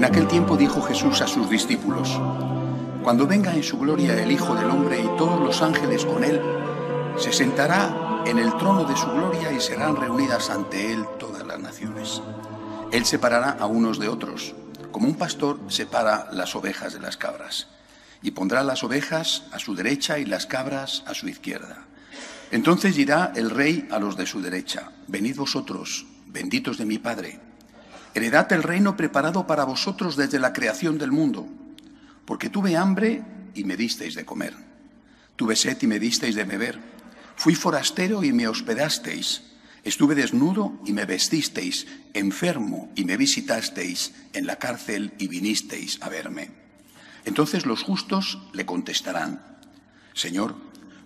aquel tiempo dijo Jesús a sus discípulos: cuando venga en su gloria el Hijo del Hombre y todos los ángeles con él, se sentará en el trono de su gloria y serán reunidas ante él todas las naciones. Él separará a unos de otros, como un pastor separa las ovejas de las cabras, y pondrá las ovejas a su derecha y las cabras a su izquierda. Entonces dirá el rey a los de su derecha: venid vosotros, benditos de mi Padre, heredad el reino preparado para vosotros desde la creación del mundo, porque tuve hambre y me disteis de comer, tuve sed y me disteis de beber, fui forastero y me hospedasteis, estuve desnudo y me vestisteis, enfermo y me visitasteis, en la cárcel y vinisteis a verme. Entonces los justos le contestarán: Señor,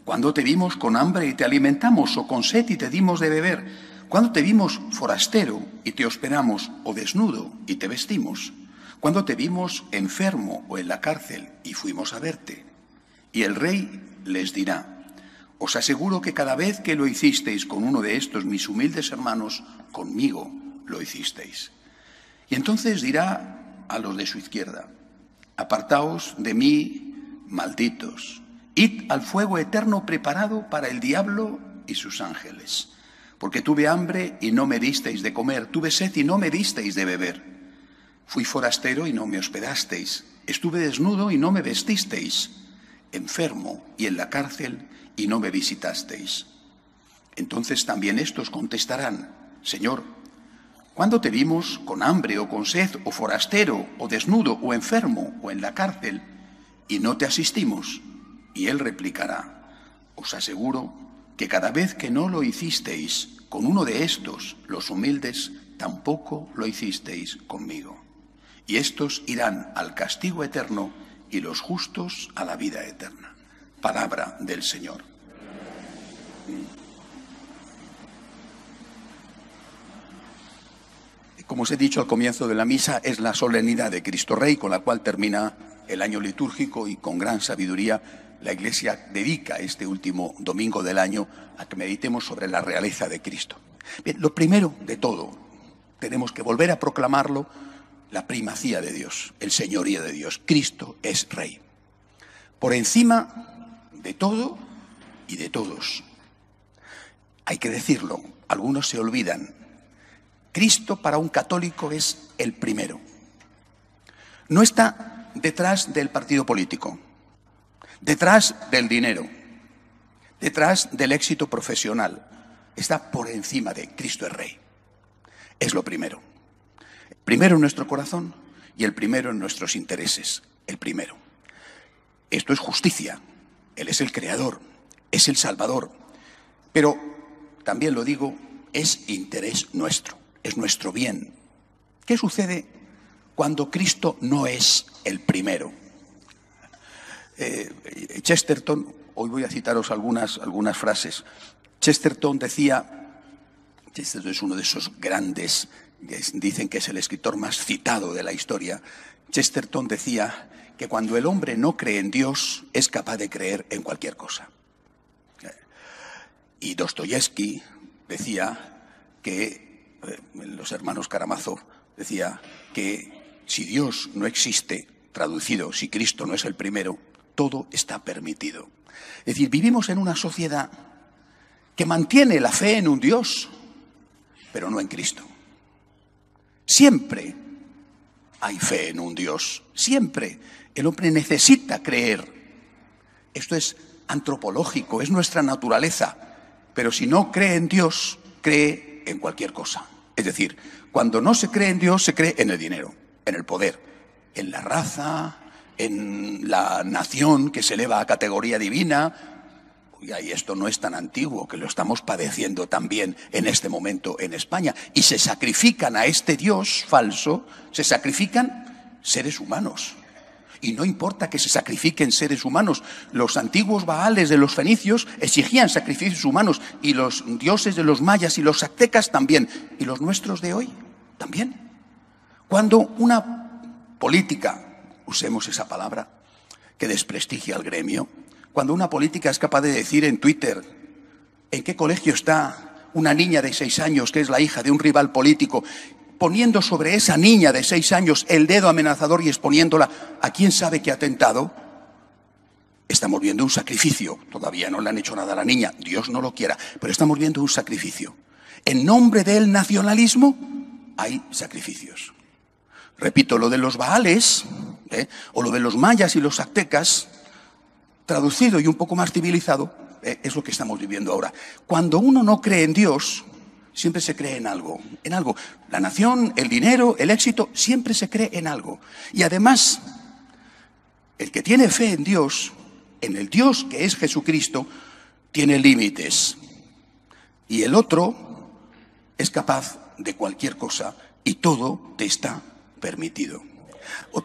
¿cuándo te vimos con hambre y te alimentamos, o con sed y te dimos de beber? ¿Cuándo te vimos forastero y te hospedamos, o desnudo y te vestimos? ¿Cuándo te vimos enfermo o en la cárcel y fuimos a verte? Y el rey les dirá: os aseguro que cada vez que lo hicisteis con uno de estos mis humildes hermanos, conmigo lo hicisteis. Y entonces dirá a los de su izquierda: apartaos de mí, malditos, id al fuego eterno preparado para el diablo y sus ángeles. Porque tuve hambre y no me disteis de comer, tuve sed y no me disteis de beber. Fui forastero y no me hospedasteis, estuve desnudo y no me vestisteis, enfermo y en la cárcel y no me visitasteis. Entonces también estos contestarán: Señor, ¿cuándo te vimos con hambre o con sed, o forastero, o desnudo, o enfermo, o en la cárcel, y no te asistimos? Y él replicará: os aseguro que cada vez que no lo hicisteis con uno de estos, los humildes, tampoco lo hicisteis conmigo. Y estos irán al castigo eterno y los justos a la vida eterna. Palabra del Señor. Como os he dicho al comienzo de la misa, es la solemnidad de Cristo Rey, con la cual termina el año litúrgico, y con gran sabiduría la Iglesia dedica este último domingo del año a que meditemos sobre la realeza de Cristo. Bien, lo primero de todo, tenemos que volver a proclamarlo: la primacía de Dios, el señorío de Dios. Cristo es Rey, por encima de todo y de todos. Hay que decirlo, algunos se olvidan. Cristo para un católico es el primero. No está detrás del partido político, detrás del dinero, detrás del éxito profesional. Está por encima de Cristo es Rey. Es lo primero. Primero en nuestro corazón y el primero en nuestros intereses. El primero. Esto es justicia. Él es el Creador, es el Salvador. Pero, también lo digo, es interés nuestro, es nuestro bien. ¿Qué sucede cuando Cristo no es el primero? Chesterton, hoy voy a citaros algunas frases. Chesterton decía, Chesterton es uno de esos grandes, dicen que es el escritor más citado de la historia. Chesterton decía que cuando el hombre no cree en Dios, es capaz de creer en cualquier cosa. Y Dostoyevsky decía que, los hermanos Karamazov, decía que si Dios no existe, traducido, si Cristo no es el primero, todo está permitido. Es decir, vivimos en una sociedad que mantiene la fe en un Dios, pero no en Cristo. Siempre hay fe en un Dios, siempre. El hombre necesita creer. Esto es antropológico, es nuestra naturaleza. Pero si no cree en Dios, cree en cualquier cosa. Es decir, cuando no se cree en Dios, se cree en el dinero, en el poder, en la raza, en la nación que se eleva a categoría divina. Y esto no es tan antiguo, que lo estamos padeciendo también en este momento en España. Y se sacrifican a este Dios falso, se sacrifican seres humanos. Y no importa que se sacrifiquen seres humanos. Los antiguos baales de los fenicios exigían sacrificios humanos, y los dioses de los mayas y los aztecas también. Y los nuestros de hoy también. Cuando una política, usemos esa palabra, que desprestigia al gremio, cuando una política es capaz de decir en Twitter en qué colegio está una niña de 6 años que es la hija de un rival político, poniendo sobre esa niña de 6 años el dedo amenazador y exponiéndola a quién sabe qué atentado, estamos viendo un sacrificio. Todavía no le han hecho nada a la niña, Dios no lo quiera, pero estamos viendo un sacrificio. En nombre del nacionalismo hay sacrificios. Repito, lo de los baales, o lo de los mayas y los aztecas, traducido y un poco más civilizado, es lo que estamos viviendo ahora. Cuando uno no cree en Dios, siempre se cree en algo, en algo. La nación, el dinero, el éxito, siempre se cree en algo. Y además, el que tiene fe en Dios, en el Dios que es Jesucristo, tiene límites. Y el otro es capaz de cualquier cosa y todo te está permitido.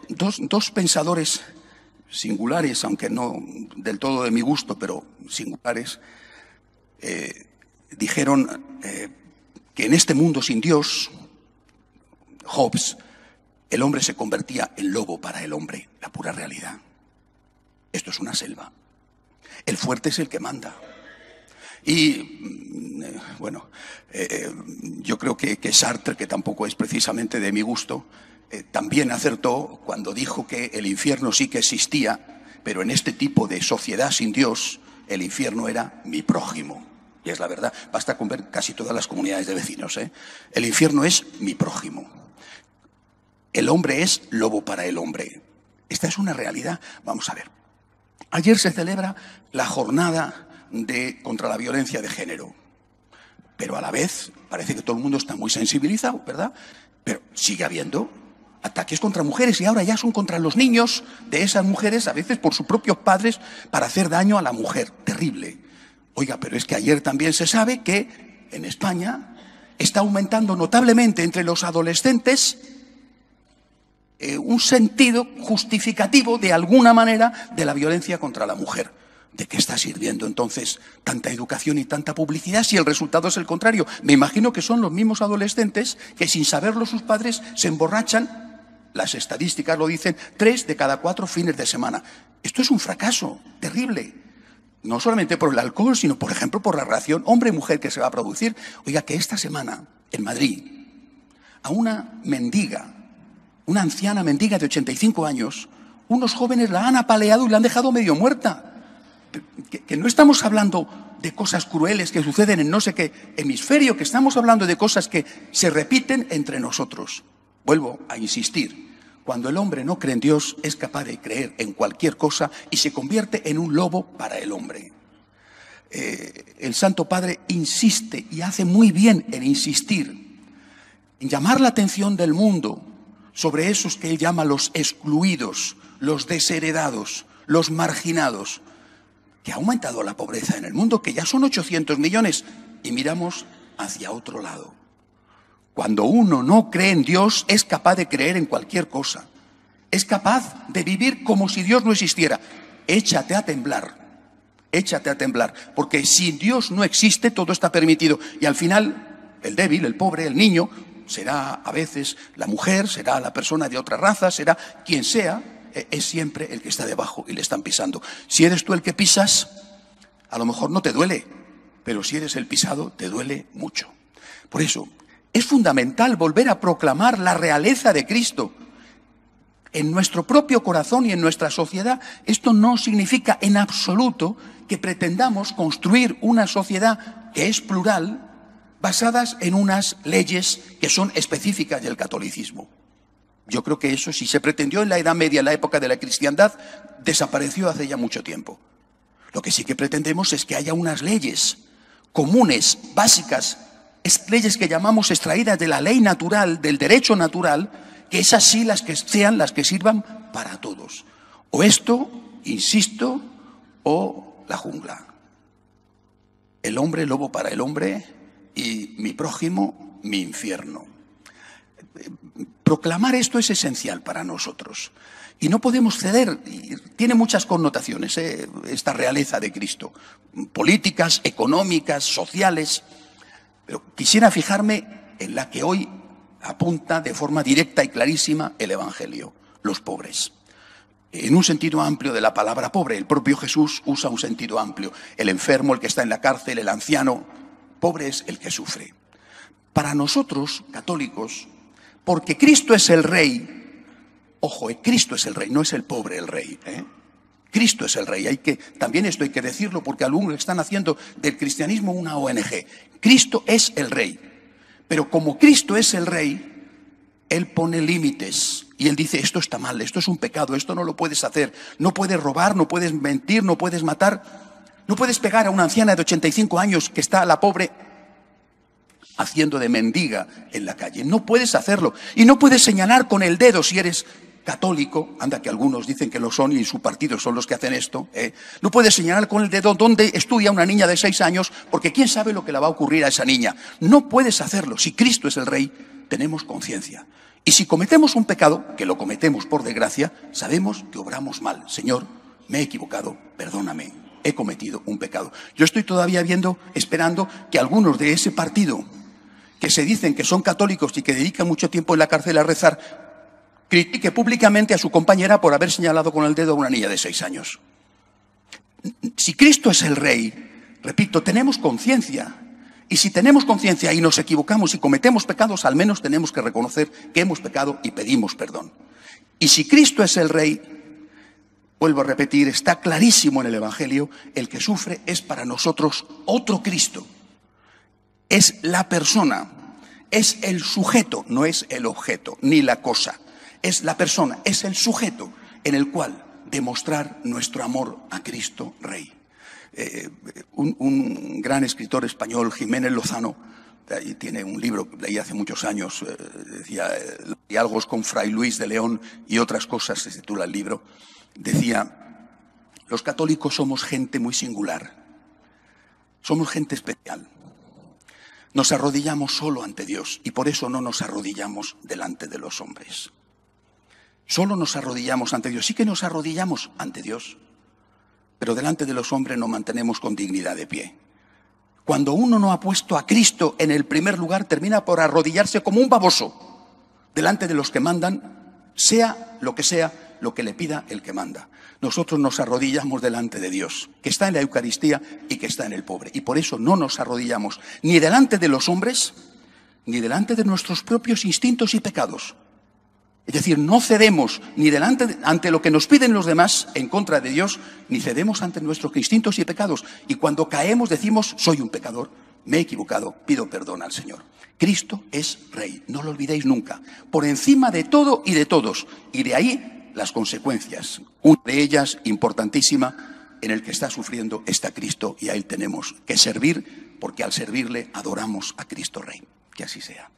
Dos pensadores singulares, aunque no del todo de mi gusto, pero singulares, dijeron que en este mundo sin Dios, Hobbes, el hombre se convertía en lobo para el hombre, la pura realidad. Esto es una selva. El fuerte es el que manda. Y, bueno, yo creo que Sartre, que tampoco es precisamente de mi gusto, también acertó cuando dijo que el infierno sí que existía, pero en este tipo de sociedad sin Dios, el infierno era mi prójimo. Y es la verdad, basta con ver casi todas las comunidades de vecinos, El infierno es mi prójimo. El hombre es lobo para el hombre. Esta es una realidad. Vamos a ver. Ayer se celebra la jornada contra la violencia de género. Pero a la vez parece que todo el mundo está muy sensibilizado, ¿verdad? Pero sigue habiendo ataques contra mujeres y ahora ya son contra los niños de esas mujeres, a veces por sus propios padres, para hacer daño a la mujer. Terrible. Oiga, pero es que ayer también se sabe que en España está aumentando notablemente entre los adolescentes un sentido justificativo de alguna manera de la violencia contra la mujer. ¿De qué está sirviendo entonces tanta educación y tanta publicidad si el resultado es el contrario? Me imagino que son los mismos adolescentes que sin saberlo sus padres se emborrachan, las estadísticas lo dicen, 3 de cada 4 fines de semana. Esto es un fracaso terrible. No solamente por el alcohol, sino por ejemplo por la relación hombre-mujer que se va a producir. Oiga, que esta semana en Madrid a una mendiga, una anciana mendiga de 85 años, unos jóvenes la han apaleado y la han dejado medio muerta. Que no estamos hablando de cosas crueles que suceden en no sé qué hemisferio, que estamos hablando de cosas que se repiten entre nosotros. Vuelvo a insistir, cuando el hombre no cree en Dios es capaz de creer en cualquier cosa y se convierte en un lobo para el hombre. El Santo Padre insiste y hace muy bien en insistir, en llamar la atención del mundo sobre esos que él llama los excluidos, los desheredados, los marginados, que ha aumentado la pobreza en el mundo, que ya son 800 millones, y miramos hacia otro lado. Cuando uno no cree en Dios, es capaz de creer en cualquier cosa. Es capaz de vivir como si Dios no existiera. Échate a temblar, porque sin Dios no existe, todo está permitido. Y al final, el débil, el pobre, el niño, será a veces la mujer, será la persona de otra raza, será quien sea, es siempre el que está debajo y le están pisando. Si eres tú el que pisas, a lo mejor no te duele, pero si eres el pisado, te duele mucho. Por eso, es fundamental volver a proclamar la realeza de Cristo en nuestro propio corazón y en nuestra sociedad. Esto no significa en absoluto que pretendamos construir una sociedad que es plural, basadas en unas leyes que son específicas del catolicismo. Yo creo que eso, si se pretendió en la Edad Media, en la época de la cristiandad, desapareció hace ya mucho tiempo. Lo que sí que pretendemos es que haya unas leyes comunes, básicas, leyes que llamamos extraídas de la ley natural, del derecho natural, que esas sí las que sean las que sirvan para todos. O esto, insisto, o la jungla. El hombre lobo para el hombre y mi prójimo mi infierno. Proclamar esto es esencial para nosotros y no podemos ceder. Tiene muchas connotaciones esta realeza de Cristo, políticas, económicas, sociales, pero quisiera fijarme en la que hoy apunta de forma directa y clarísima el Evangelio: los pobres. En un sentido amplio de la palabra pobre, el propio Jesús usa un sentido amplio: el enfermo, el que está en la cárcel, el anciano. Pobre es el que sufre. Para nosotros, católicos, porque Cristo es el Rey. Ojo, Cristo es el Rey, no es el pobre el Rey, Cristo es el Rey. También esto hay que decirlo porque algunos están haciendo del cristianismo una ONG. Cristo es el Rey. Pero como Cristo es el Rey, Él pone límites. Y Él dice, esto está mal, esto es un pecado, esto no lo puedes hacer. No puedes robar, no puedes mentir, no puedes matar. No puedes pegar a una anciana de 85 años que está la pobre haciendo de mendiga en la calle. No puedes hacerlo. Y no puedes señalar con el dedo si eres católico, anda que algunos dicen que lo son y su partido son los que hacen esto, No puedes señalar con el dedo dónde estudia una niña de 6 años, porque quién sabe lo que le va a ocurrir a esa niña. No puedes hacerlo. Si Cristo es el Rey, tenemos conciencia. Y si cometemos un pecado, que lo cometemos por desgracia, sabemos que obramos mal. Señor, me he equivocado, perdóname, he cometido un pecado. Yo estoy todavía esperando que algunos de ese partido, que se dicen que son católicos y que dedican mucho tiempo en la cárcel a rezar, critique públicamente a su compañera por haber señalado con el dedo a una niña de 6 años. Si Cristo es el Rey, repito, tenemos conciencia. Y si tenemos conciencia y nos equivocamos y cometemos pecados, al menos tenemos que reconocer que hemos pecado y pedimos perdón. Y si Cristo es el Rey, vuelvo a repetir, está clarísimo en el Evangelio, el que sufre es para nosotros otro Cristo. Es la persona, es el sujeto, no es el objeto, ni la cosa. Es la persona, es el sujeto en el cual demostrar nuestro amor a Cristo Rey. Un gran escritor español, Jiménez Lozano, tiene un libro que leí hace muchos años, decía Diálogos con Fray Luis de León y otras cosas, se titula el libro. Decía, los católicos somos gente muy singular, somos gente especial. Nos arrodillamos solo ante Dios y por eso no nos arrodillamos delante de los hombres. Solo nos arrodillamos ante Dios. Sí que nos arrodillamos ante Dios, pero delante de los hombres nos mantenemos con dignidad de pie. Cuando uno no ha puesto a Cristo en el primer lugar, termina por arrodillarse como un baboso delante de los que mandan, sea lo que le pida el que manda. Nosotros nos arrodillamos delante de Dios, que está en la Eucaristía y que está en el pobre. Y por eso no nos arrodillamos ni delante de los hombres, ni delante de nuestros propios instintos y pecados. Es decir, no cedemos ni ante lo que nos piden los demás en contra de Dios, ni cedemos ante nuestros instintos y pecados. Y cuando caemos decimos, soy un pecador, me he equivocado, pido perdón al Señor. Cristo es Rey, no lo olvidéis nunca, por encima de todo y de todos. Y de ahí las consecuencias, una de ellas importantísima, en el que está sufriendo está Cristo y a Él tenemos que servir, porque al servirle adoramos a Cristo Rey. Que así sea.